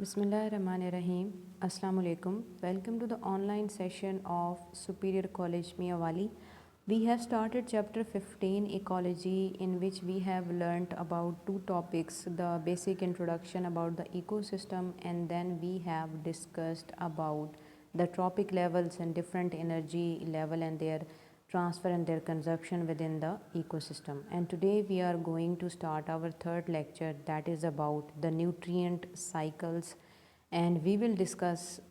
Bismillahirrahmanirrahim. Assalamu alaikum. Welcome to the online session of Superior College Miyawali. We have started chapter 15 ecology, in which we have learnt about two topics: the basic introduction about the ecosystem, and then we have discussed about the trophic levels and different energy level and their transfer and their consumption within the ecosystem. And today we are going to start our third lecture, that is about the nutrient cycles, and we will discuss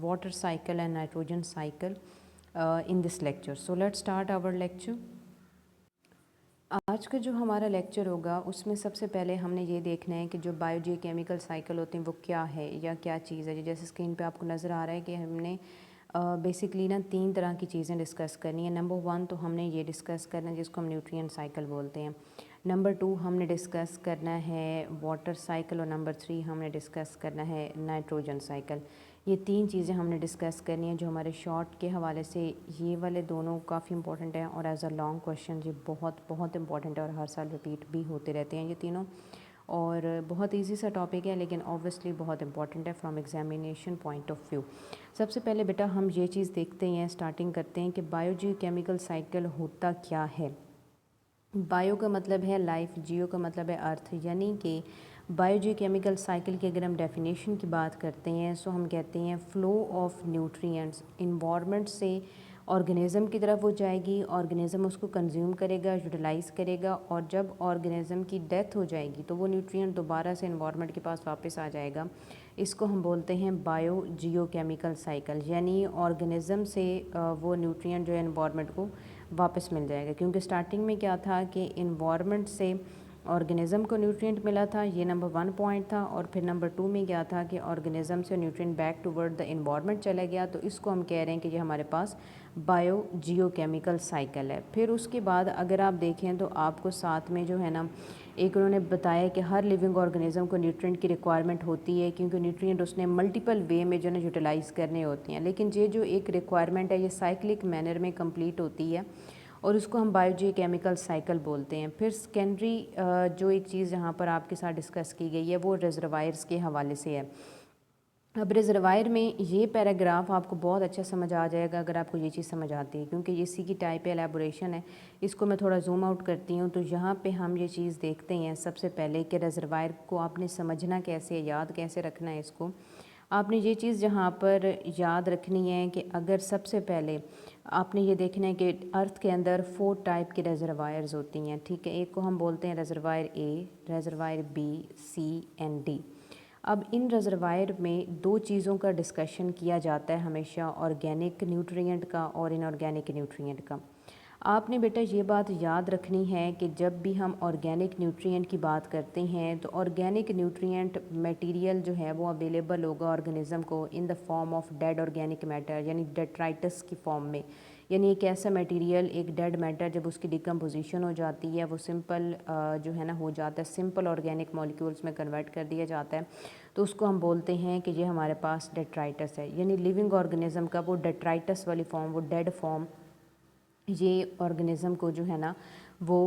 water cycle and nitrogen cycle in this lecture. So let's start our lecture. आज का जो हमारा lecture होगा उसमें सबसे पहले हमने ये देखना है कि जो बायोजियोकेमिकल साइकिल होते हैं वो क्या है या क्या चीज़ है। जैसे स्क्रीन पे आपको नज़र आ रहा है कि हमने बेसिकली ना 3 तरह की चीज़ें डिस्कस करनी है। नंबर 1 तो हमने ये डिस्कस करना है जिसको हम न्यूट्रिएंट साइकिल बोलते हैं। नंबर 2 हमने डिस्कस करना है वाटर साइकिल, और नंबर 3 हमने डिस्कस करना है नाइट्रोजन साइकिल। ये 3 चीज़ें हमने डिस्कस करनी है जो हमारे शॉर्ट के हवाले से ये वाले दोनों काफ़ी इंपॉर्टेंट हैं, और एज़ अ लॉन्ग क्वेश्चन ये बहुत बहुत इंपॉर्टेंट है और हर साल रिपीट भी होते रहते हैं ये तीनों। और बहुत इजी सा टॉपिक है लेकिन ऑब्वियसली बहुत इंपॉर्टेंट है from examination point of view. सबसे पहले बेटा हम ये चीज़ देखते हैं, स्टार्टिंग करते हैं कि बायोजियोकेमिकल साइकिल होता क्या है। बायो का मतलब है लाइफ, जियो का मतलब है अर्थ, यानी कि बायोजियोकेमिकल साइकिल की अगर हम डेफिनेशन की बात करते हैं सो हम कहते हैं फ्लो ऑफ न्यूट्रिएंट्स इन्वायरमेंट से ऑर्गेनिज़म की तरफ हो जाएगी, ऑर्गेनिज़म उसको कंज्यूम करेगा, यूटिलाइज़ करेगा, और जब ऑर्गेनिज़म की डेथ हो जाएगी तो वो न्यूट्रिएंट दोबारा से इन्वायरमेंट के पास वापस आ जाएगा। इसको हम बोलते हैं बायोजियोकेमिकल साइकिल, यानी ऑर्गेनिज़म से वो न्यूट्रिएंट जो है इन्वायरमेंट को वापस मिल जाएगा। क्योंकि स्टार्टिंग में क्या था कि इन्वायरमेंट से ऑर्गेनिज़म को न्यूट्रिएंट मिला था, ये नंबर 1 पॉइंट था, और फिर नंबर 2 में क्या था कि ऑर्गेनिज़म से nutrient back toward the environment चला गया। तो इसको हम कह रहे हैं कि ये हमारे पास बायोजियोकेमिकल साइकिल है। फिर उसके बाद अगर आप देखें तो आपको साथ में जो है ना एक उन्होंने बताया कि हर लिविंग ऑर्गेनिज़म को न्यूट्रिएंट की रिक्वायरमेंट होती है, क्योंकि न्यूट्रिएंट उसने मल्टीपल वे में जो है यूटिलाइज़ करने होती हैं, लेकिन ये जो एक रिक्वायरमेंट है ये साइक्लिक मैनर में कंप्लीट होती है और उसको हम बायोजियोकेमिकल साइकिल बोलते हैं। फिर सेकेंडरी जो एक चीज़ यहाँ पर आपके साथ डिस्कस की गई है वो रिजर्वायर्स के हवाले से है। अब रिजर्वायर में ये पैराग्राफ आपको बहुत अच्छा समझ आ जाएगा अगर आपको ये चीज़ समझ आती है, क्योंकि इसी की टाइप एलेबोरेशन है। इसको मैं थोड़ा जूम आउट करती हूँ तो यहाँ पे हम ये चीज़ देखते हैं सबसे पहले कि रिजर्वायर को आपने समझना कैसे है, याद कैसे रखना है। इसको आपने ये चीज़ जहाँ पर याद रखनी है कि अगर सबसे पहले आपने ये देखना है कि अर्थ के अंदर 4 टाइप के रिजर्वायर्स होती हैं, ठीक है। एक को हम बोलते हैं reservoir A, reservoir B, C and D. अब इन रिजर्वायर में 2 चीज़ों का डिस्कशन किया जाता है हमेशा, ऑर्गेनिक न्यूट्रिएंट का और इनऑर्गेनिक न्यूट्रिएंट का। आपने बेटा ये बात याद रखनी है कि जब भी हम ऑर्गेनिक न्यूट्रिएंट की बात करते हैं तो ऑर्गेनिक न्यूट्रिएंट मटेरियल जो है वो अवेलेबल होगा ऑर्गेनिज़म को in the form of dead organic matter, यानी डेट्राइटस की फॉर्म में। यानी एक ऐसा मटेरियल, एक डेड मैटर जब उसकी डिकम्पोजिशन हो जाती है वो सिंपल जो है ना हो जाता है, सिंपल ऑर्गेनिक मॉलिक्यूल्स में कन्वर्ट कर दिया जाता है, तो उसको हम बोलते हैं कि ये हमारे पास डेट्राइटस है। यानी लिविंग ऑर्गेनिज़म का वो डेट्राइटस वाली फॉर्म, वो डेड फॉर्म, ये ऑर्गेनिज़म को जो है ना वो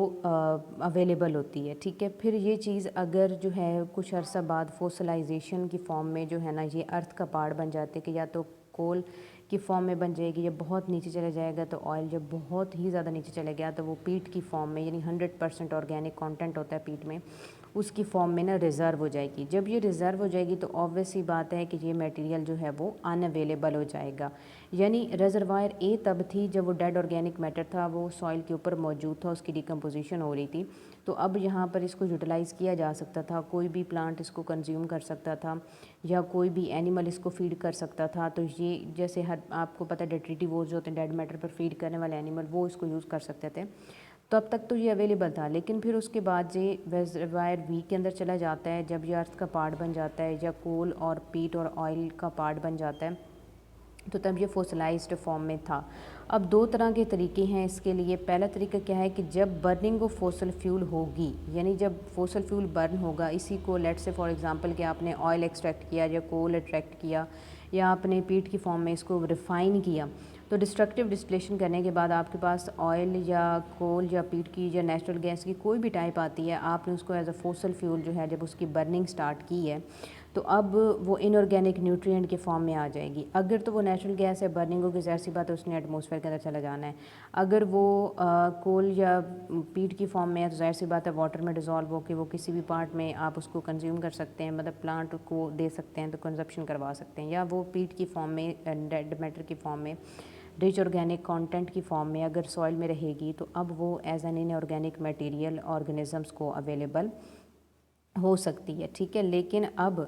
अवेलेबल होती है, ठीक है। फिर ये चीज़ अगर जो है कुछ अर्सा बाद फोसलाइजेशन की फॉर्म में जो है ना ये अर्थ का पार्ट बन जाते हैं कि या तो कोल की फॉर्म में बन जाएगी, जब बहुत नीचे चला जाएगा तो ऑयल, जब बहुत ही ज़्यादा नीचे चला गया तो वो पीट की फॉर्म में, यानी 100% ऑर्गेनिक कंटेंट होता है पीट में, उसकी फॉर्म में ना रिज़र्व हो जाएगी। जब ये रिज़र्व हो जाएगी तो ऑब्वियस सी बात है कि ये मटेरियल जो है वो अनअवेलेबल हो जाएगा। यानी रिजर्वायर ए तब थी जब वो डेड ऑर्गेनिक मैटर था वो सॉइल के ऊपर मौजूद था, उसकी डिकम्पोजिशन हो रही थी, तो अब यहाँ पर इसको यूटिलाइज़ किया जा सकता था, कोई भी प्लांट इसको कंज्यूम कर सकता था या कोई भी एनिमल इसको फीड कर सकता था। तो ये जैसे हर आपको पता है डेट्रीटिवोर्स जो होते हैं डेड मैटर पर फीड करने वाले एनिमल, वो इसको यूज़ कर सकते थे। तो अब तक तो ये अवेलेबल था, लेकिन फिर उसके बाद ये रिजर्वायर वी के अंदर चला जाता है जब ये अर्थ का पार्ट बन जाता है या कोल और पीट और ऑयल का पार्ट बन जाता है, तो तब ये फोसलाइज्ड फॉर्म में था। अब 2 तरह के तरीके हैं इसके लिए। पहला तरीका क्या है कि जब बर्निंग ऑफ फोसल फ्यूल होगी, यानी जब फोसल फ्यूल बर्न होगा, इसी को लेट्स से फॉर एग्जांपल कि आपने ऑयल एक्सट्रैक्ट किया या कोल एक्सट्रैक्ट किया या आपने पीट की फॉर्म में इसको रिफ़ाइन किया, तो डिस्ट्रक्टिव डिस्टिलेशन करने के बाद आपके पास ऑयल या कोल या पीट की या नेचुरल गैस की कोई भी टाइप आती है, आपने उसको एज अ फोसल फ्यूल जो है जब उसकी बर्निंग स्टार्ट की है तो अब वो इनऑर्गेनिक न्यूट्रिएंट के फॉर्म में आ जाएगी। अगर तो वो नेचुरल गैस है, बर्निंग होगी, ज़ाहिर सी बात है उसने एटमॉस्फेयर के अंदर चला जाना है। अगर वो कोल या पीट की फॉर्म में है तो ज़ाहिर सी बात है वाटर में डिज़ोल्व होकर वो किसी भी पार्ट में आप उसको कंज्यूम कर सकते हैं, मतलब प्लांट को दे सकते हैं, तो कंजप्शन करवा सकते हैं। या वो पीट की फॉर्म में, डेड मैटर की फॉर्म में, रिच ऑर्गेनिक कंटेंट की फॉर्म में अगर सॉइल में रहेगी तो अब वो as an inorganic material organisms को अवेलेबल हो सकती है, ठीक है। लेकिन अब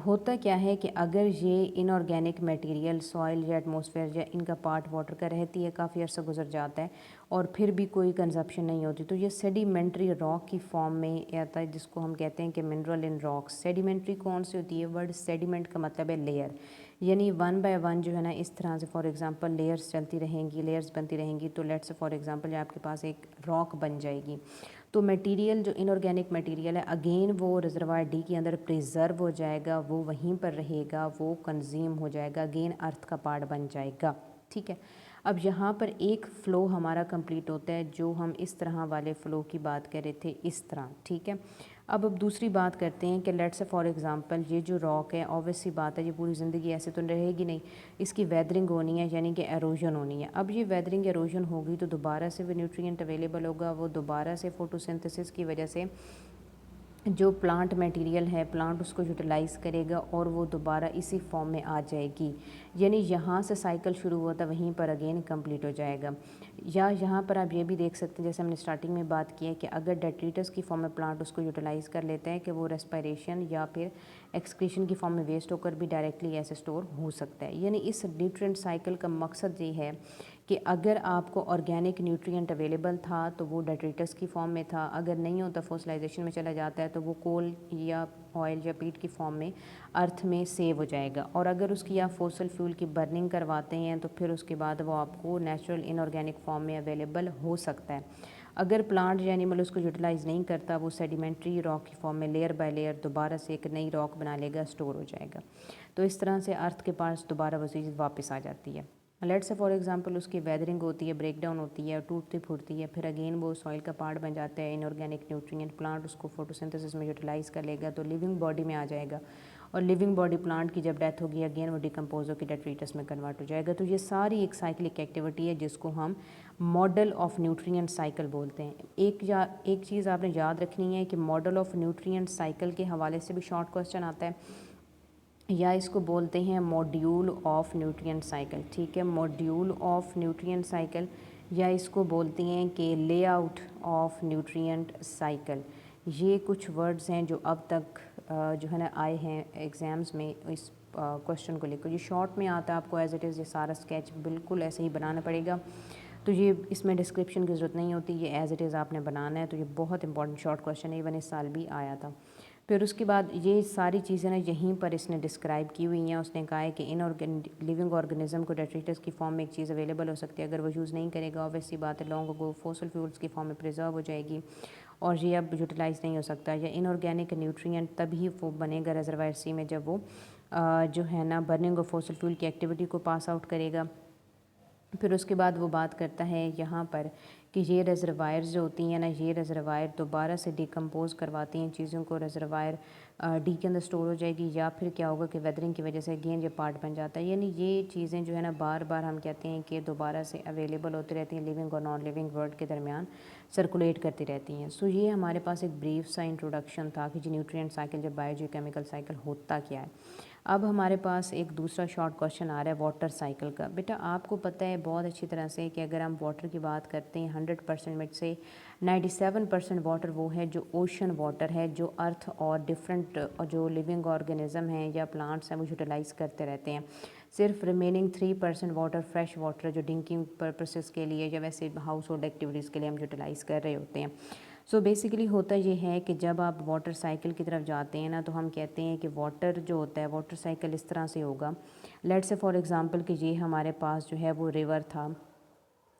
होता क्या है कि अगर ये इनऑर्गेनिक मटेरियल सॉइल या एटमॉस्फेयर या इनका पार्ट वाटर का रहती है, काफ़ी अर्सा गुजर जाता है और फिर भी कोई कंजप्शन नहीं होती, तो ये सेडिमेंट्री रॉक की फॉर्म में आता है, जिसको हम कहते हैं कि मिनरल इन रॉक्स। सेडिमेंट्री कौन सी होती है? वर्ड सेडिमेंट का मतलब है लेयर, यानी वन बाय वन जो है ना, इस तरह से फॉर एग्जांपल लेयर्स चलती रहेंगी, लेयर्स बनती रहेंगी। तो लेट्स से फॉर एग्जांपल आपके पास एक रॉक बन जाएगी, तो मटेरियल जो इनऑर्गेनिक मटेरियल है अगेन वो रिजर्वायर डी के अंदर प्रिजर्व हो जाएगा, वो वहीं पर रहेगा, वो कंज्यूम हो जाएगा, अगेन अर्थ का पार्ट बन जाएगा, ठीक है। अब यहाँ पर एक फ़्लो हमारा कंप्लीट होता है, जो हम इस तरह वाले फ़्लो की बात कर रहे थे, इस तरह, ठीक है। अब दूसरी बात करते हैं कि लेट्स से फॉर एग्जांपल ये जो रॉक है, ऑब्वियस सी बात है ये पूरी ज़िंदगी ऐसे तो रहेगी नहीं, इसकी वेदरिंग होनी है, यानी कि एरोजन होनी है। अब ये वेदरिंग एरोजन होगी तो दोबारा से वो न्यूट्रिएंट अवेलेबल होगा, वो दोबारा से फोटोसिंथेसिस की वजह से जो प्लांट मटेरियल है, प्लांट उसको यूटिलाइज़ करेगा और वो दोबारा इसी फॉर्म में आ जाएगी। यानी यहाँ से साइकिल शुरू हुआ था वहीं पर अगेन कंप्लीट हो जाएगा। या यहाँ पर आप ये भी देख सकते हैं, जैसे हमने स्टार्टिंग में बात की है कि अगर डेट्रीटस की फॉर्म में प्लांट उसको यूटिलाइज़ कर लेते हैं कि वो रेस्पिरेशन या फिर एक्सक्रीशन की फॉर्म में वेस्ट होकर भी डायरेक्टली ऐसे स्टोर हो सकता है। यानी इस न्यूट्रिएंट साइकिल का मकसद ये है कि अगर आपको ऑर्गेनिक न्यूट्रिएंट अवेलेबल था तो वो डेट्रीटस की फॉर्म में था, अगर नहीं होता फॉसिलाइजेशन में चला जाता है तो वो कोल या ऑयल या पीट की फॉर्म में अर्थ में सेव हो जाएगा। और अगर उसकी आप फॉसल फ्यूल की बर्निंग करवाते हैं तो फिर उसके बाद वो आपको नेचुरल इनऑर्गेनिक फॉर्म में अवेलेबल हो सकता है। अगर प्लांट या एनिमल उसको यूटिलाइज़ नहीं करता, वो सेडिमेंट्री रॉक की फॉर्म में लेयर बाय लेयर दोबारा से एक नई रॉक बना लेगा, स्टोर हो जाएगा। तो इस तरह से अर्थ के पास दोबारा वो चीज़ वापस आ जाती है। लेट्स से फॉर एग्जांपल उसकी वेदरिंग होती है, ब्रेक डाउन होती है, टूटती फूटती है, फिर अगेन वो सॉइल का पार्ट बन जाता है, इनऑर्गेनिक न्यूट्रिएंट, प्लांट उसको फोटोसिंथेसिस में यूटिलाइज़ कर लेगा तो लिविंग बॉडी में आ जाएगा। और लिविंग बॉडी प्लांट की जब डेथ होगी अगेन वो डिकम्पोज होकर डेट्रीटस में कन्वर्ट हो जाएगा। तो ये सारी एक साइक्लिक एक्टिविटी है जिसको हम मॉडल ऑफ न्यूट्रिएंट साइकिल बोलते हैं। एक चीज़ आपने याद रखनी है कि मॉडल ऑफ न्यूट्रिएंट साइकिल के हवाले से भी शॉर्ट क्वेश्चन आता है, या इसको बोलते हैं मॉड्यूल ऑफ न्यूट्रिएंट साइकिल, ठीक है, मॉड्यूल ऑफ न्यूट्रिएंट साइकिल, या इसको बोलते हैं कि लेआउट ऑफ न्यूट्रिएंट साइकिल। ये कुछ वर्ड्स हैं जो अब तक जो है ना आए हैं एग्ज़ाम्स में इस क्वेश्चन को लेकर। ये शॉर्ट में आता है, आपको एज इट इज़ ये सारा स्केच बिल्कुल ऐसे ही बनाना पड़ेगा, तो ये इसमें डिस्क्रिप्शन की ज़रूरत नहीं होती, ये एज इट इज़ आपने बनाना है। तो ये बहुत इंपॉर्टेंट शॉर्ट क्वेश्चन है, इवन इस साल भी आया था। फिर उसके बाद ये सारी चीज़ें ना यहीं पर इसने डिस्क्राइब की हुई हैं। उसने कहा है कि लिविंग ऑर्गेनिज्म को डेट्रीटस की फॉर्म में एक चीज़ अवेलेबल हो सकती है, अगर वो यूज़ नहीं करेगा ऑब्वियसली बात है लॉन्ग अगो फॉसल फ्यूल्स की फॉर्म में प्रिजर्व हो जाएगी और ये अब यूटिलाइज़ नहीं हो सकता। या इनऑर्गेनिक न्यूट्रिएंट तभी वो बनेगा रिजर्वायर सी में जब वो जो है ना बर्निंग ऑफ फॉसल फ्यूल की एक्टिविटी को पास आउट करेगा। फिर उसके बाद वो बात करता है यहाँ पर कि ये रिजर्वायर्स जो होती हैं ना, ये रिजर्वायर दोबारा से डिकम्पोज करवाती हैं चीज़ों को, रिजर्वायर डी के अंदर स्टोर हो जाएगी, या फिर क्या होगा कि वेदरिंग की वजह से अगेन ये पार्ट बन जाता है। यानी ये चीज़ें जो है ना बार बार हम कहते हैं कि दोबारा से अवेलेबल होती रहती हैं, लिविंग और नॉन लिविंग वर्ल्ड के दरमियान सर्कुलेट करती रहती हैं। सो ये हमारे पास एक ब्रीफ सा इंट्रोडक्शन था कि जी न्यूट्रिएंट साइकिल, जब बायोजियोकेमिकल साइकिल होता क्या है। अब हमारे पास एक दूसरा शॉर्ट क्वेश्चन आ रहा है वाटर साइकिल का। बेटा आपको पता है बहुत अच्छी तरह से कि अगर हम वाटर की बात करते हैं 100% में से 97% वाटर वो है जो ओशन वाटर है, जो अर्थ और डिफरेंट जो लिविंग ऑर्गेनिज्म हैं या प्लांट्स हैं वो यूटिलाइज़ करते रहते हैं। सिर्फ रिमेनिंग 3% वाटर फ्रेश वाटर जो ड्रिंकिंग पर्पसेस के लिए या वैसे हाउस होल्ड एक्टिविटीज़ के लिए हम यूटिलाइज़ कर रहे होते हैं। सो बेसिकली होता ये है कि जब आप वाटर साइकिल की तरफ जाते हैं ना, तो हम कहते हैं कि वाटर जो होता है वाटर साइकिल इस तरह से होगा। लेट्स से फॉर एग्जांपल कि ये हमारे पास जो है वो रिवर था,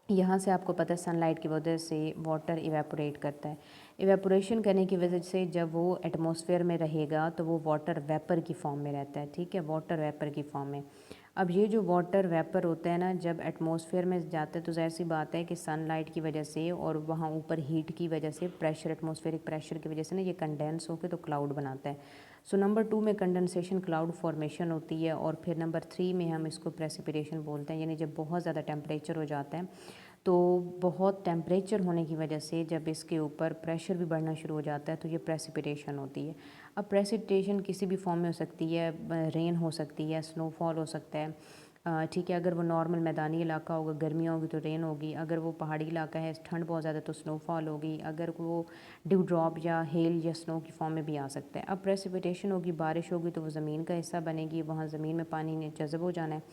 यहाँ से आपको पता है सनलाइट की वजह से वाटर इवेपोरेट करता है। इवेपोरेशन करने की वजह से जब वो एटमॉस्फेयर में रहेगा तो वो वाटर वेपर की फॉर्म में रहता है, ठीक है, वाटर वेपर की फॉर्म में। अब ये जो वाटर वेपर होता है ना, जब एटमॉस्फेयर में जाता है तो ज़ाहिर सी बात है कि सनलाइट की वजह से और वहाँ ऊपर हीट की वजह से, प्रेशर, एटमॉस्फेरिक प्रेशर की वजह से ना ये कंडेंस होकर तो क्लाउड बनाता है। सो नंबर 2 में कंडेंसेशन क्लाउड फॉर्मेशन होती है, और फिर नंबर 3 में हम इसको प्रेसिपिटेशन बोलते हैं, यानी जब बहुत ज़्यादा टेम्परेचर हो जाता है, तो बहुत टेम्परेचर होने की वजह से जब इसके ऊपर प्रेशर भी बढ़ना शुरू हो जाता है तो ये प्रेसिपिटेशन होती है। अब प्रेसिपिटेशन किसी भी फॉर्म में हो सकती है, रेन हो सकती है, स्नोफॉल हो सकता है, ठीक है। अगर वो नॉर्मल मैदानी इलाका होगा, गर्मियाँ होगी तो रेन होगी, अगर वो पहाड़ी इलाका है, ठंड बहुत ज़्यादा, तो स्नोफॉल होगी, अगर वो ड्यू ड्रॉप या हेल या स्नो की फॉर्म में भी आ सकता है। अब प्रेसिपिटेशन होगी, बारिश होगी, तो वो ज़मीन का हिस्सा बनेगी, वहाँ ज़मीन में पानी ने जज़ब हो जाना है,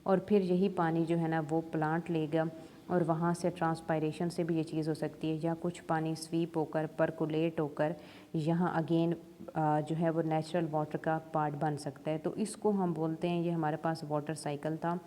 और फिर यही पानी जो है ना वो प्लांट लेगा, और वहाँ से ट्रांसपायरेशन से भी ये चीज़ हो सकती है, या कुछ पानी स्वीप होकर परकुलेट होकर यहाँ अगेन जो है वो नेचुरल वाटर का पार्ट बन सकता है। तो इसको हम बोलते हैं, ये हमारे पास वाटर साइकिल था।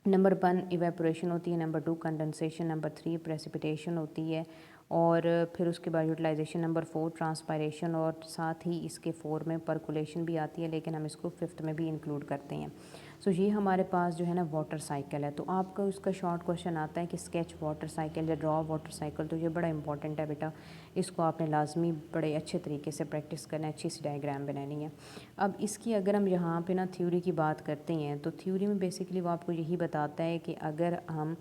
नंबर 1 इवेपोरेशन होती है, नंबर 2 कंडेंसेशन, नंबर 3 प्रेसिपिटेशन होती है, और फिर उसके बाद यूटिलाइजेशन, नंबर 4 ट्रांसपायरेशन, और साथ ही इसके 4 में परकुलेशन भी आती है, लेकिन हम इसको 5th में भी इंक्लूड करते हैं। सो ये हमारे पास जो है ना वाटर साइकिल है। तो आपका उसका शॉर्ट क्वेश्चन आता है कि स्केच वाटर साइकिल या ड्रॉ वाटर साइकिल, तो ये बड़ा इंपॉर्टेंट है बेटा, इसको आपने लाजमी बड़े अच्छे तरीके से प्रैक्टिस करना है, अच्छी सी डायग्राम बनानी है। अब इसकी अगर हम यहाँ पे ना थ्योरी की बात करते हैं, तो थ्योरी में बेसिकली वो आपको यही बताता है कि अगर हम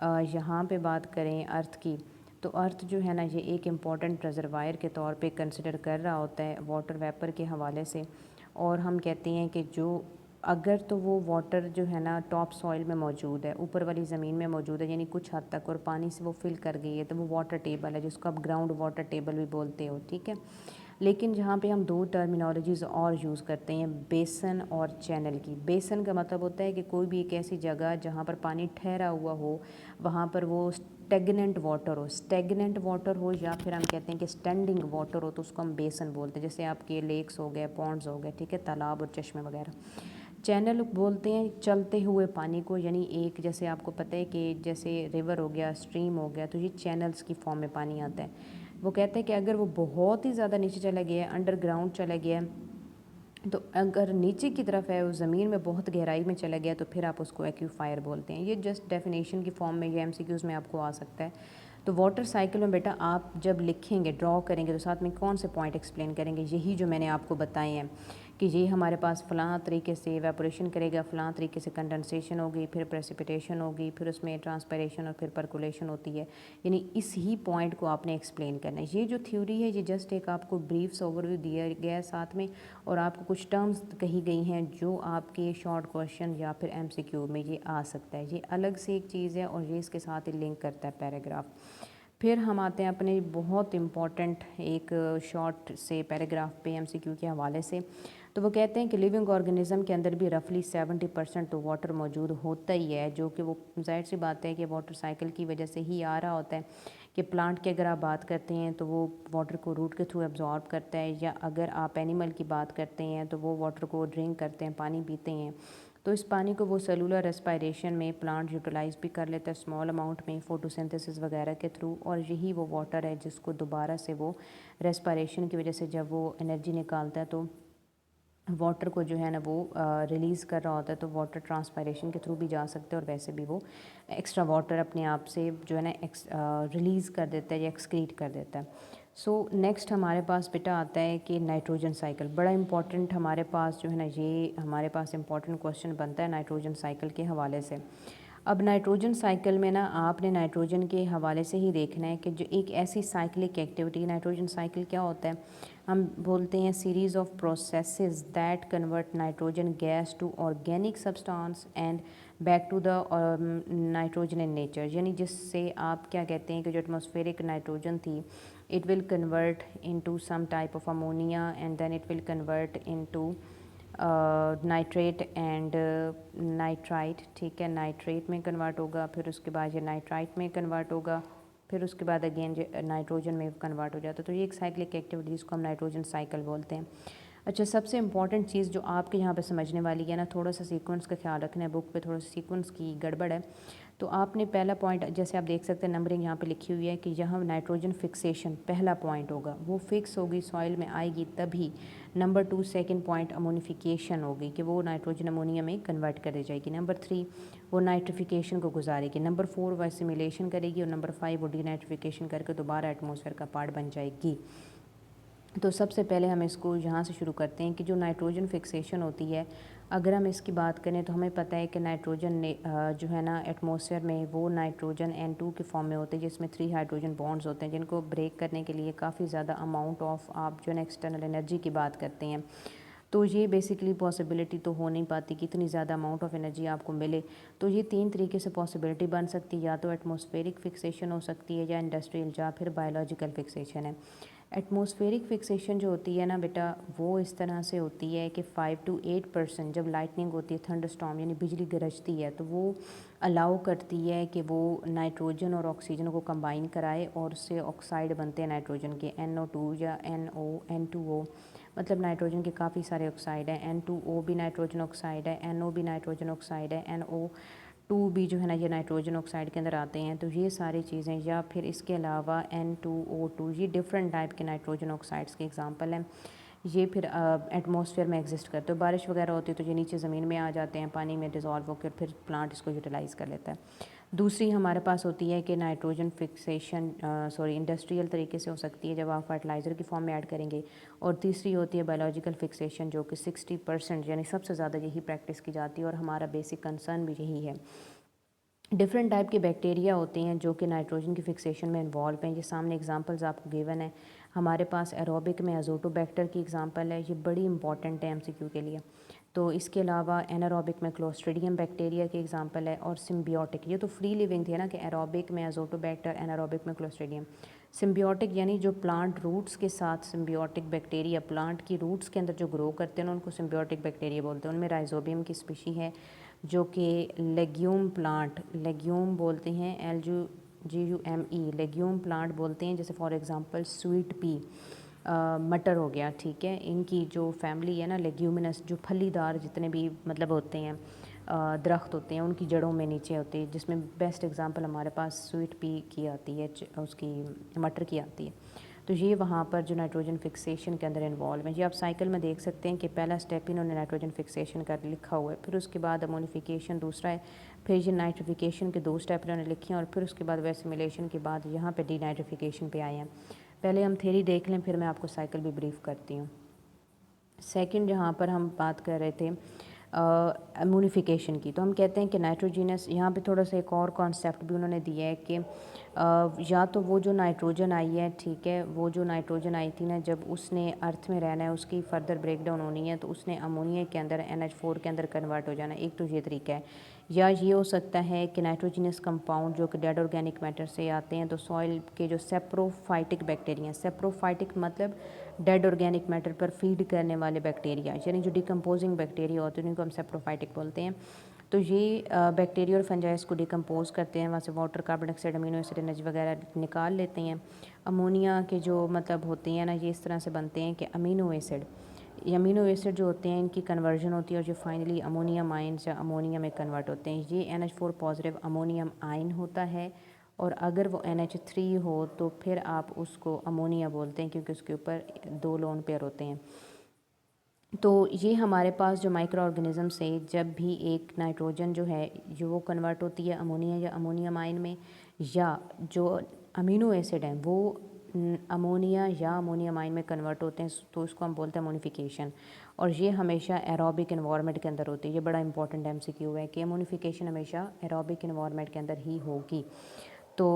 यहाँ पे बात करें अर्थ की, तो अर्थ जो है ना ये एक इम्पॉर्टेंट रिजर्वायर के तौर पे कंसिडर कर रहा होता है वाटर वेपर के हवाले से, और हम कहते हैं कि जो अगर तो वो वाटर जो है ना टॉप सॉइल में मौजूद है, ऊपर वाली ज़मीन में मौजूद है, यानी कुछ हद तक, और पानी से वो फिल कर गई है, तो वो वाटर टेबल है, जिसको आप ग्राउंड वाटर टेबल भी बोलते हो, ठीक है। लेकिन जहाँ पे हम 2 टर्मिनोलॉजीज़ और यूज़ करते हैं, बेसन और चैनल की। बेसन का मतलब होता है कि कोई भी एक ऐसी जगह जहाँ पर पानी ठहरा हुआ हो, वहाँ पर वो स्टेगनेंट वाटर हो, स्टेगनेंट वाटर हो, या फिर हम कहते हैं कि स्टैंडिंग वाटर हो, तो उसको हम बेसन बोलते हैं। जैसे आपके लेक्स हो गए, पॉन्ड्स हो गए, ठीक है, तालाब और चश्मे वगैरह। चैनल बोलते हैं चलते हुए पानी को, यानी एक, जैसे आपको पता है कि जैसे रिवर हो गया, स्ट्रीम हो गया, तो ये चैनल्स की फॉर्म में पानी आता है। वो कहते हैं कि अगर वो बहुत ही ज़्यादा नीचे चला गया है, अंडरग्राउंड चला गया है, तो अगर नीचे की तरफ है, उस ज़मीन में बहुत गहराई में चला गया, तो फिर आप उसको एक्यूफायर बोलते हैं। ये जस्ट डेफिनेशन की फॉर्म में, ये एमसीक्यूज़ में आपको आ सकता है। तो वाटर साइकिल में बेटा आप जब लिखेंगे, ड्रॉ करेंगे, तो साथ में कौन से पॉइंट एक्सप्लेन करेंगे, यही जो मैंने आपको बताए हैं कि ये हमारे पास फ़लाँ तरीके से इवेपोरेशन करेगा, फ़लाँ तरीके से कंडेंसेशन होगी, फिर प्रेसिपिटेशन होगी, फिर उसमें ट्रांसपायरेशन और फिर परकुलेशन होती है। यानी इस ही पॉइंट को आपने एक्सप्लेन करना है। ये जो थ्योरी है, ये जस्ट एक आपको ब्रीफ्स ओवरव्यू दिया गया है साथ में, और आपको कुछ टर्म्स कही गई हैं जो आपके शॉर्ट क्वेश्चन या फिर एमसीक्यू में ये आ सकता है। ये अलग से एक चीज़ है, और ये इसके साथ ही लिंक करता है पैराग्राफ। फिर हम आते हैं अपने बहुत इम्पॉर्टेंट एक शॉर्ट से पैराग्राफ पे एमसीक्यू के हवाले से। तो वो कहते हैं कि लिविंग ऑर्गेनिज्म के अंदर भी रफली 70% तो वाटर मौजूद होता ही है, जो कि वो जाहिर सी बात है कि वाटर साइकिल की वजह से ही आ रहा होता है। कि प्लांट की अगर आप बात करते हैं तो वो वाटर को रूट के थ्रू एब्जॉर्ब करता है, या अगर आप एनिमल की बात करते हैं तो वो वाटर को ड्रिंक करते हैं, पानी पीते हैं। तो इस पानी को वो सेलुलर रेस्पायरेशन में प्लांट यूटिलाइज भी कर लेता है स्मॉल अमाउंट में, फोटोसिंथेसिस वगैरह के थ्रू, और यही वो वाटर है जिसको दोबारा से वो रेस्पायरेशन की वजह से जब वो एनर्जी निकालता है, तो वाटर को जो है ना वो रिलीज़ कर रहा होता है। तो वाटर ट्रांसपायरेशन के थ्रू भी जा सकते हैं, और वैसे भी वो एक्स्ट्रा वाटर अपने आप से जो है ना रिलीज़ कर देता है या एक्सक्रीट कर देता है। सो नेक्स्ट हमारे पास बेटा आता है कि नाइट्रोजन साइकिल, बड़ा इंपॉर्टेंट हमारे पास जो है ना, ये हमारे पास इंपॉर्टेंट क्वेश्चन बनता है नाइट्रोजन साइकिल के हवाले से। अब नाइट्रोजन साइकिल में ना आपने नाइट्रोजन के हवाले से ही देखना है कि जो एक ऐसी साइक्लिक एक्टिविटी, नाइट्रोजन साइकिल क्या होता है, हम बोलते हैं series of processes that convert nitrogen gas to organic substance and back to the nitrogen in nature. यानी जिससे आप क्या कहते हैं कि जो एटमॉस्फेरिक नाइट्रोजन थी, it will convert into some type of ammonia, and then it will convert into nitrate and nitrite, ठीक है, नाइट्रेट में कन्वर्ट होगा, फिर उसके बाद ये नाइट्राइट में कन्वर्ट होगा, फिर उसके बाद अगेन नाइट्रोजन में कन्वर्ट हो जाता है। तो ये एक साइक्लिक एक्टिविटी जिसको हम नाइट्रोजन साइकिल बोलते हैं। अच्छा, सबसे इंपॉर्टेंट चीज़ जो आपके यहाँ पे समझने वाली है ना, थोड़ा सा सीक्वेंस का ख्याल रखना है, बुक पे थोड़ा सा सीक्वेंस की गड़बड़ है। तो आपने पहला पॉइंट, जैसे आप देख सकते हैं नंबरिंग यहाँ पे लिखी हुई है कि यहाँ नाइट्रोजन फिक्सेशन पहला पॉइंट होगा, वो फिक्स होगी सॉइल में आएगी तभी। नंबर 2 सेकंड पॉइंट अमोनिफिकेशन होगी कि वो नाइट्रोजन अमोनिया में कन्वर्ट कर दी जाएगी। नंबर 3 वो नाइट्रिफिकेशन को गुजारेगी। नंबर 4 वो एसिमिलेशन करेगी, और नंबर 5 वो डीनाइट्रिफिकेशन करके दोबारा एटमॉस्फेयर का पार्ट बन जाएगी। तो सबसे पहले हम इसको यहाँ से शुरू करते हैं कि जो नाइट्रोजन फिक्सेशन होती है, अगर हम इसकी बात करें तो हमें पता है कि नाइट्रोजन ने जो है ना एटमॉस्फेयर में वो नाइट्रोजन N2 के फॉर्म में होते हैं, जिसमें 3 हाइड्रोजन बॉन्ड्स होते हैं, जिनको ब्रेक करने के लिए काफ़ी ज़्यादा अमाउंट ऑफ आप जो है ना एक्सटर्नल एनर्जी की बात करते हैं। तो ये बेसिकली पॉसिबिलिटी तो हो नहीं पाती कि इतनी ज़्यादा अमाउंट ऑफ एनर्जी आपको मिले। तो ये 3 तरीके से पॉसिबिलिटी बन सकती है, या तो एटमॉस्फेरिक फिक्सेशन हो सकती है, या इंडस्ट्रियल, या फिर बायोलॉजिकल फिक्सेशन है। एटमॉस्फेरिक फिक्सेशन जो होती है ना बेटा, वो इस तरह से होती है कि 5 to 8% जब लाइटनिंग होती है, थंडरस्टॉर्म यानी बिजली गरजती है, तो वो अलाउ करती है कि वो नाइट्रोजन और ऑक्सीजन को कंबाइन कराए और उससे ऑक्साइड बनते हैं नाइट्रोजन के, NO2 या NO N2O, मतलब नाइट्रोजन के काफ़ी सारे ऑक्साइड हैं। N2O भी नाइट्रोजन ऑक्साइड है, NO भी नाइट्रोजन ऑक्साइड है, NO2 भी जो है ना ये नाइट्रोजन ऑक्साइड के अंदर आते हैं। तो ये सारी चीज़ें, या फिर इसके अलावा N2O2, ये डिफरेंट टाइप के नाइट्रोजन ऑक्साइड्स के एग्जांपल हैं। ये फिर एटमॉस्फेयर में एग्जिस्ट करते हो, बारिश वगैरह होती है तो ये नीचे ज़मीन में आ जाते हैं, पानी में डिज़ोल्व होकर फिर प्लांट इसको यूटिलाइज़ कर लेता है। दूसरी हमारे पास होती है कि नाइट्रोजन फिक्सेशन इंडस्ट्रियल तरीके से हो सकती है, जब आप फर्टिलाइज़र की फॉर्म में ऐड करेंगे। और तीसरी होती है बायोलॉजिकल फिक्सेशन, जो कि 60% यानी सबसे ज़्यादा यही प्रैक्टिस की जाती है और हमारा बेसिक कंसर्न भी यही है। डिफरेंट टाइप के बैक्टीरिया होते हैं जो कि नाइट्रोजन की फिक्सेशन में इन्वॉल्व हैं। ये सामने एग्जांपल्स आपको गिवन है। हमारे पास एरोबिक में अज़ोटोबैक्टर की एग्जांपल है, ये बड़ी इंपॉर्टेंट है एमसीक्यू के लिए। तो इसके अलावा एनारोबिक में क्लोस्ट्रीडियम बैक्टीरिया की एग्जांपल है। और सिम्बियोटिक, ये तो फ्री लिविंग थे ना, कि एरोबिक में अज़ोटोबैक्टर, एनारोबिक में क्लोस्ट्रीडियम। सिम्बियोटिक यानी जो प्लांट रूट्स के साथ सिम्बियोटिक बैक्टीरिया प्लांट की रूट्स के अंदर जो ग्रो करते हैं ना, उनको सिम्बियोटिक बैक्टीरिया बोलते हैं। उनमें राइजोबियम की स्पीशी है, जो कि लेग्यूम प्लांट, लेग्यूम बोलते हैं, LGUME, लेग्यूम प्लांट बोलते हैं। जैसे फॉर एग्जांपल स्वीट पी, मटर हो गया, ठीक है। इनकी जो फैमिली है ना लेग्यूमिनस, जो फलीदार जितने भी मतलब होते हैं दरख्त होते हैं, उनकी जड़ों में नीचे होते हैं, जिसमें बेस्ट एग्जांपल हमारे पास स्वीट पी की आती है, उसकी मटर की आती है। तो ये वहाँ पर जो नाइट्रोजन फिक्सेशन के अंदर इन्वॉल्व है। ये आप साइकिल में देख सकते हैं कि पहला स्टेप इन्होंने नाइट्रोजन फिक्सेशन का लिखा हुआ है, फिर उसके बाद अमोनिफिकेशन दूसरा है, फिर ये नाइट्रिफिकेशन के 2 स्टेप इन्होंने लिखे हैं, और फिर उसके बाद वेसिमिलेशन के बाद यहाँ पे डीनाइट्रिफिकेशन पे आए हैं। पहले हम थ्योरी देख लें, फिर मैं आपको साइकिल भी ब्रीफ करती हूँ। सेकंड जहाँ पर हम बात कर रहे थे अम्यूनिफिकेशन की, तो हम कहते हैं कि नाइट्रोजीनस, यहाँ पे थोड़ा सा एक और कॉन्सेप्ट भी उन्होंने दिया है कि या तो वो जो नाइट्रोजन आई है, ठीक है, वो जो नाइट्रोजन आई थी ना, जब उसने अर्थ में रहना है, उसकी फर्दर ब्रेक डाउन होनी है, तो उसने अमोनिया के अंदर NH4 के अंदर कन्वर्ट हो जाना है। एक तो ये तरीका है। या ये हो सकता है कि नाइट्रोजीनस कंपाउंड जो कि डेड ऑर्गेनिक मैटर से आते हैं, तो सॉइल के जो सेप्रोफाइटिक बैक्टीरिया, सेप्रोफाइटिक मतलब डेड ऑर्गेनिक मैटर पर फीड करने वाले बैक्टीरिया, यानी जो डिकम्पोजिंग बैक्टीरिया होते हैं, उनको हम सेप्रोफाइटिक बोलते हैं। तो ये बैक्टीरिया और फंजाइस को डिकम्पोज करते हैं, वहाँ से water, carbon dioxide, amino acid, energy वगैरह निकाल लेते हैं। अमोनिया के जो मतलब होते हैं ना, ये इस तरह से बनते हैं कि अमीनो एसिड, ये अमीनो एसिड जो होते हैं, इनकी कन्वर्जन होती है और जो फाइनली अमोनियम आयन्स या अमोनिया में कन्वर्ट होते हैं। ये NH4 पॉजिटिव अमोनियम आयन होता है, और अगर वो NH3 हो तो फिर आप उसको अमोनिया बोलते हैं, क्योंकि उसके ऊपर 2 लोन पेयर होते हैं। तो ये हमारे पास जो माइक्रो ऑर्गेनिज्म से जब भी एक नाइट्रोजन जो है जो वो कन्वर्ट होती है अमोनिया या अमोनियम आयन में, या जो अमीनो एसिड हैं वो अमोनिया या अमोनियम आयन में कन्वर्ट होते हैं, तो उसको हम बोलते हैं अमोनिफिकेशन। और ये हमेशा एरोबिक इन्वायरमेंट के अंदर होती है। ये बड़ा इंपॉर्टेंट MCQ है कि अमोनिफिकेशन हमेशा एरोबिक इन्वायरमेंट के अंदर ही होगी। तो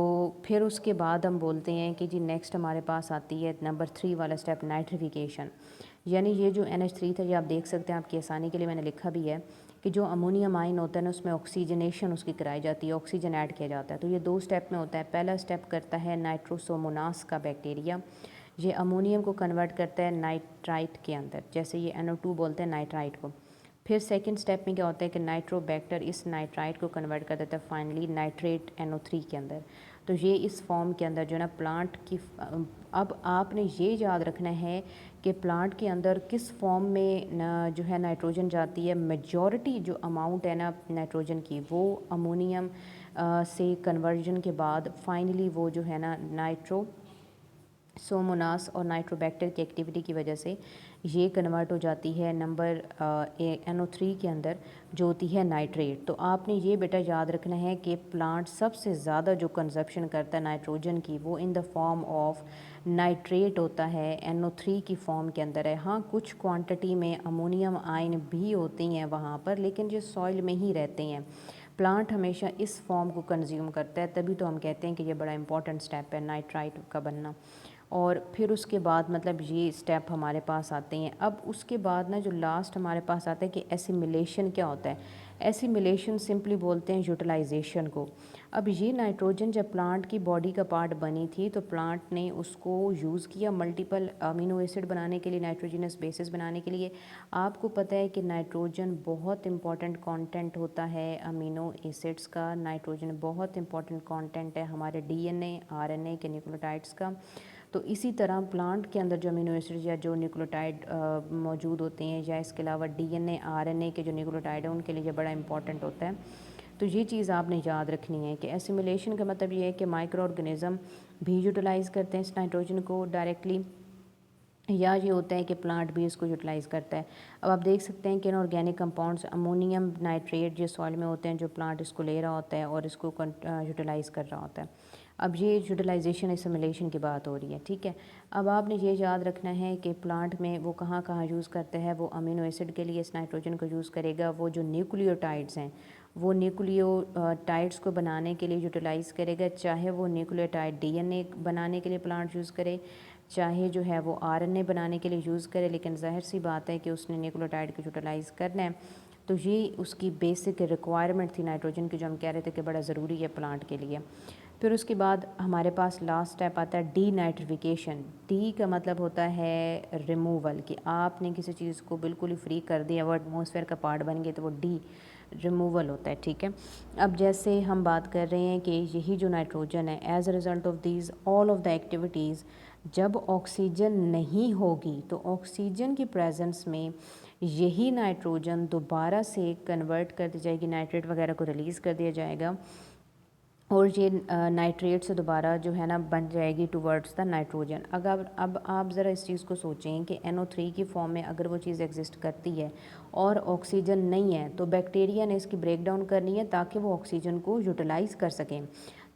फिर उसके बाद हम बोलते हैं कि जी नेक्स्ट हमारे पास आती है नंबर 3 वाला स्टेप, नाइट्रिफिकेशन। यानी ये जो NH3 था, ये आप देख सकते हैं, आपकी आसानी के लिए मैंने लिखा भी है कि जो अमोनियम आयन होता है ना, उसमें ऑक्सीजनेशन उसकी कराई जाती है, ऑक्सीजन ऐड किया जाता है। तो ये 2 स्टेप में होता है। पहला स्टेप करता है नाइट्रोसोमोनास का बैक्टीरिया, ये अमोनियम को कन्वर्ट करता है नाइट्राइट के अंदर, जैसे ये NO2 बोलते हैं नाइट्राइट को। फिर सेकंड स्टेप में क्या होता है कि नाइट्रोबैक्टर इस नाइट्राइट को कन्वर्ट कर देता है फाइनली नाइट्रेट NO3 के अंदर। तो ये इस फॉर्म के अंदर जो है ना प्लांट की, अब आपने ये याद रखना है कि प्लांट के अंदर किस फॉर्म में जो है नाइट्रोजन जाती है। मेजॉरिटी जो अमाउंट है ना नाइट्रोजन की, वो अमोनियम से कन्वर्जन के बाद फाइनली वो जो है ना नाइट्रोसोमोनास और नाइट्रोबैक्टर की एक्टिविटी की वजह से ये कन्वर्ट हो जाती है नंबर NO3 के अंदर, जो होती है नाइट्रेट। तो आपने ये बेटा याद रखना है कि प्लांट सबसे ज़्यादा जो कंजप्शन करता है नाइट्रोजन की, वो in the form of nitrate होता है, NO3 की फॉर्म के अंदर है। हाँ, कुछ क्वांटिटी में अमोनियम आयन भी होती हैं वहाँ पर, लेकिन जो सॉइल में ही रहते हैं। प्लांट हमेशा इस फॉर्म को कंज्यूम करता है, तभी तो हम कहते हैं कि ये बड़ा इंपॉर्टेंट स्टेप है नाइट्राइट का बनना। और फिर उसके बाद मतलब ये स्टेप हमारे पास आते हैं। अब उसके बाद ना जो लास्ट हमारे पास आता है कि एसिमिलेशन क्या होता है। एसिमिलेशन सिंपली बोलते हैं यूटिलाइजेशन को। अब ये नाइट्रोजन जब प्लांट की बॉडी का पार्ट बनी थी, तो प्लांट ने उसको यूज़ किया मल्टीपल अमीनो एसिड बनाने के लिए, नाइट्रोजनस बेसिस बनाने के लिए। आपको पता है कि नाइट्रोजन बहुत इंपॉर्टेंट कंटेंट होता है अमीनो एसिड्स का। नाइट्रोजन बहुत इंपॉर्टेंट कंटेंट है हमारे DNA RNA के न्यूक्लियोटाइड्स का। तो इसी तरह प्लांट के अंदर जो अमीनो एसिड्स या जो न्यूक्लियोटाइड मौजूद होते हैं, या इसके अलावा DNA RNA के जो न्यूक्लियोटाइड हैं, उनके लिए बड़ा इंपॉर्टेंट होता है। तो ये चीज़ आपने याद रखनी है कि एसिमिलेशन का मतलब ये है कि माइक्रो ऑर्गेनिज़म भी यूटिलाइज़ करते हैं इस नाइट्रोजन को डायरेक्टली, या ये होता है कि प्लांट भी इसको यूटिलाइज़ करता है। अब आप देख सकते हैं कि इनऑर्गेनिक कंपाउंड्स अमोनियम नाइट्रेट जो सॉइल में होते हैं, जो प्लांट इसको ले रहा होता है और इसको यूटिलाइज़ कर रहा होता है। अब ये यूटिलाइजेशन एसिमिलेशन की बात हो रही है, ठीक है। अब आपने ये याद रखना है कि प्लांट में वो कहाँ कहाँ यूज़ करता है। वो अमीनो एसिड के लिए इस नाइट्रोजन को यूज़ करेगा। वो जो न्यूक्लियोटाइड्स हैं, वो न्यूक्लियोटाइड्स को बनाने के लिए यूटिलाइज़ करेगा, चाहे वो न्यूक्लियोटाइड DNA बनाने के लिए प्लांट यूज़ करे, चाहे जो है वो RNA बनाने के लिए यूज़ करे। लेकिन ज़ाहिर सी बात है कि उसने न्यूक्लियोटाइड को यूटिलाइज़ करना है, तो ये उसकी बेसिक रिक्वायरमेंट थी नाइट्रोजन की, जो हम कह रहे थे कि बड़ा ज़रूरी है प्लांट के लिए। फिर उसके बाद हमारे पास लास्ट स्टेप आता है डीनाइट्रिफिकेशन। डी का मतलब होता है रिमूवल, कि आपने किसी चीज़ को बिल्कुल ही फ्री कर दिया, वो एटमॉस्फेयर का पार्ट बन गया, तो वो डी रिमूवल होता है, ठीक है। अब जैसे हम बात कर रहे हैं कि यही जो नाइट्रोजन है, as a result of these all of the activities, जब ऑक्सीजन नहीं होगी तो ऑक्सीजन की प्रेजेंस में यही नाइट्रोजन दोबारा से कन्वर्ट कर दी जाएगी, नाइट्रेट वगैरह को रिलीज़ कर दिया जाएगा, और ये नाइट्रेट से दोबारा जो है ना बन जाएगी टुवर्ड्स द नाइट्रोजन। अगर अब आप ज़रा इस चीज़ को सोचें कि NO3 की फॉर्म में अगर वो चीज़ एग्जिस्ट करती है और ऑक्सीजन नहीं है, तो बैक्टीरिया ने इसकी ब्रेक डाउन करनी है ताकि वो ऑक्सीजन को यूटिलाइज़ कर सकें,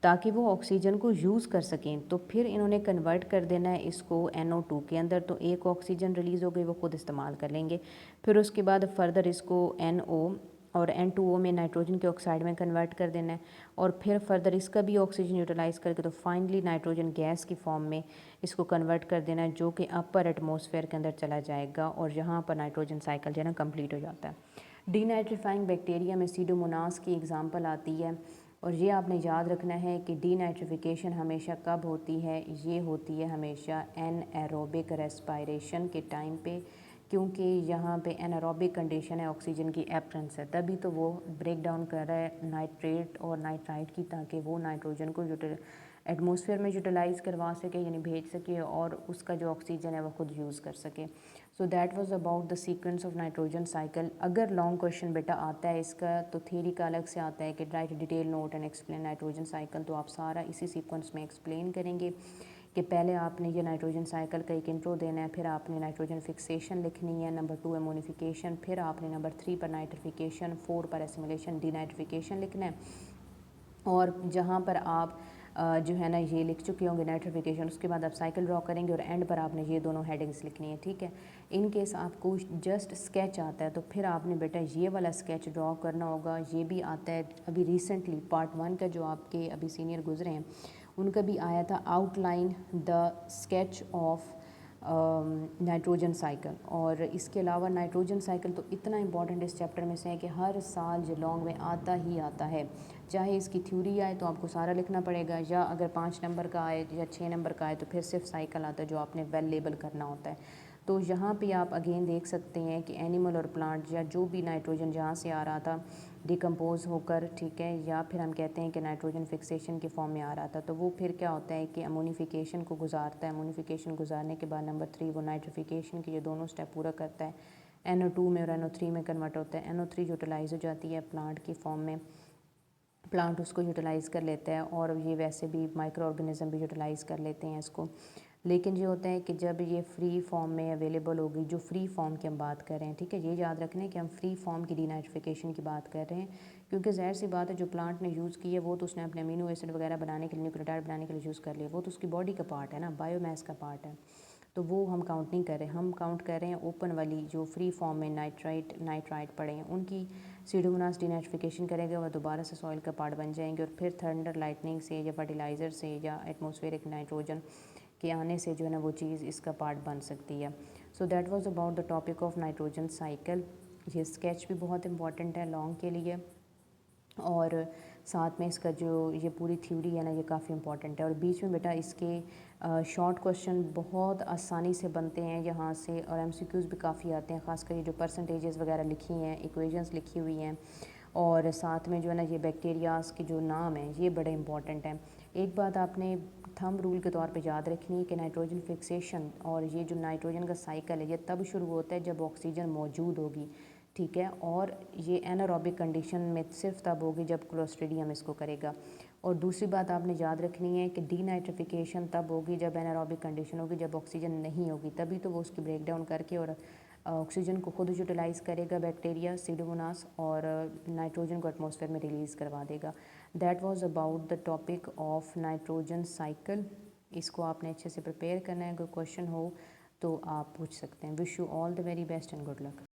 ताकि वो ऑक्सीजन को यूज़ कर सकें। तो फिर इन्होंने कन्वर्ट कर देना है इसको NO2 के अंदर। तो एक ऑक्सीजन रिलीज़ हो गई, वो खुद इस्तेमाल कर लेंगे। फिर उसके बाद फर्दर इसको NO और N2O में नाइट्रोजन के ऑक्साइड में कन्वर्ट कर देना है, और फिर फर्दर इसका भी ऑक्सीजन यूटिलाइज़ करके तो फाइनली नाइट्रोजन गैस की फॉर्म में इसको कन्वर्ट कर देना है, जो कि अपर एटमॉस्फेयर के अंदर चला जाएगा, और यहाँ पर नाइट्रोजन साइकिल जो है ना कंप्लीट हो जाता है। डीनाइट्रीफाइंग बैक्टीरिया में सीडोमोनास की एग्जांपल आती है, और ये आपने याद रखना है कि डीनाइट्रिफिकेशन हमेशा कब होती है, ये होती है हमेशा एनएरोबिक रेस्पायरेशन के टाइम पे, क्योंकि यहाँ पे एनारोबिक कंडीशन है, ऑक्सीजन की एब्सेंस है, तभी तो वो ब्रेक डाउन कर रहा है नाइट्रेट और नाइट्राइट की, ताकि वो नाइट्रोजन को एटमॉस्फेयर में यूटिलाइज़ करवा सके, यानी भेज सके, और उसका जो ऑक्सीजन है वो खुद यूज़ कर सके। So that was about the sequence of nitrogen cycle. अगर लॉन्ग क्वेश्चन बेटा आता है इसका, तो थ्योरी का अलग से आता है कि right detail note and explain nitrogen cycle, तो आप सारा इसी सीक्वेंस में एक्सप्लेन करेंगे कि पहले आपने ये नाइट्रोजन साइकिल का एक इंट्रो देना है, फिर आपने नाइट्रोजन फिक्सेशन लिखनी है, नंबर 2 एमोनिफिकेशन, फिर आपने नंबर 3 पर नाइट्रिफिकेशन, 4 पर एसिमिलेशन डीनाइट्रिफिकेशन लिखना है, और जहाँ पर आप जो है ना ये लिख चुके होंगे नाइट्रिफिकेशन, उसके बाद आप साइकिल ड्रॉ करेंगे और एंड पर आपने ये दोनों हेडिंग्स लिखनी है, ठीक है। इन केस आपको जस्ट स्केच आता है तो फिर आपने बेटा ये वाला स्केच ड्रॉ करना होगा। ये भी आता है अभी रिसेंटली पार्ट 1 का, जो आपके अभी सीनियर गुजरे हैं उनका भी आया था, outline the sketch of nitrogen cycle. और इसके अलावा नाइट्रोजन साइकिल तो इतना इंपॉर्टेंट इस चैप्टर में से है कि हर साल जो लॉन्ग में आता ही आता है, चाहे इसकी थ्योरी आए तो आपको सारा लिखना पड़ेगा, या अगर 5 नंबर का आए या 6 नंबर का आए तो फिर सिर्फ साइकिल आता है जो आपने वेल लेबल करना होता है। तो यहाँ पे आप अगेन देख सकते हैं कि एनिमल और प्लांट या जो भी नाइट्रोजन जहाँ से आ रहा था डिकम्पोज होकर, ठीक है, या फिर हम कहते हैं कि नाइट्रोजन फिक्सेशन के फॉर्म में आ रहा था, तो वो फिर क्या होता है कि अमोनिफिकेशन को गुजारता है। अमोनिफिकेशन गुजारने के बाद नंबर 3 वो नाइट्रिफिकेशन के ये दोनों स्टेप पूरा करता है, NO2 में और NO3 में कन्वर्ट होता है। NO3 यूटिलाइज हो जाती है प्लांट की फॉर्म में, प्लांट उसको यूटिलाइज़ कर लेता है, और ये वैसे भी माइक्रो ऑर्गेनिज्म भी यूटिलाइज़ कर लेते हैं इसको। लेकिन ये होता है कि जब ये फ्री फॉर्म में अवेलेबल होगी, जो फ्री फॉर्म की हम बात कर रहे हैं, ठीक है, ये याद रखना है कि हम फ्री फॉर्म की डीनाइट्रिफिकेशन की बात कर रहे हैं, क्योंकि ज़ाहिर सी बात है जो प्लांट ने यूज़ की है वो तो उसने अपने अमीनो एसिड वगैरह बनाने के लिए, न्यूक्लियोटाइड बनाने के लिए यूज़ कर लिया, वो तो उसकी बॉडी का पार्ट है ना, बायोमास का पार्ट है, तो वो हम काउंट नहीं कर रहे, हम काउंट कर रहे हैं ओपन वाली जो फ्री फॉर्म में नाइट्राइट पड़े हैं उनकी। सीडोमोनास डीनाइट्रिफिकेशन करेंगे, वह दोबारा से सॉइल का पार्ट बन जाएंगे और फिर थंडर लाइटनिंग से या फर्टिलाइज़र से या एटमॉस्फेरिक नाइट्रोजन के आने से जो है ना वो चीज़ इसका पार्ट बन सकती है। So that was about the topic of nitrogen cycle. ये स्केच भी बहुत इंपॉर्टेंट है लॉन्ग के लिए, और साथ में इसका जो ये पूरी थ्योरी है ना ये काफ़ी इंपॉर्टेंट है, और बीच में बेटा इसके शॉर्ट क्वेश्चन बहुत आसानी से बनते हैं यहाँ से, और एमसीक्यूज़ भी काफ़ी आते हैं, ख़ासकर ये जो परसेंटेजेस वगैरह लिखी हैं, इक्वेशंस लिखी हुई हैं, और साथ में जो है ना ये बैक्टीरियाज़ के जो नाम हैं ये बड़े इंपॉर्टेंट हैं। एक बात आपने थंब रूल के तौर पे याद रखनी है कि नाइट्रोजन फिक्सेशन और ये जो नाइट्रोजन का साइकिल है ये तब शुरू होता है जब ऑक्सीजन मौजूद होगी, ठीक है, और ये एनारोबिक कंडीशन में सिर्फ तब होगी जब क्लोस्ट्रीडियम इसको करेगा। और दूसरी बात आपने याद रखनी है कि डीनाइट्रिफिकेशन तब होगी जब एनारोबिक कंडीशन होगी, जब ऑक्सीजन नहीं होगी, तभी तो वो उसकी ब्रेक डाउन करके और ऑक्सीजन को खुद यूटिलाइज़ करेगा बैक्टीरिया सीडोमोनास, और नाइट्रोजन को एटमॉस्फेयर में रिलीज़ करवा देगा। That was about the topic of nitrogen cycle. इसको आपने अच्छे से प्रिपेयर करना है, अगर क्वेश्चन हो तो आप पूछ सकते हैं। Wish you all the very best and good luck.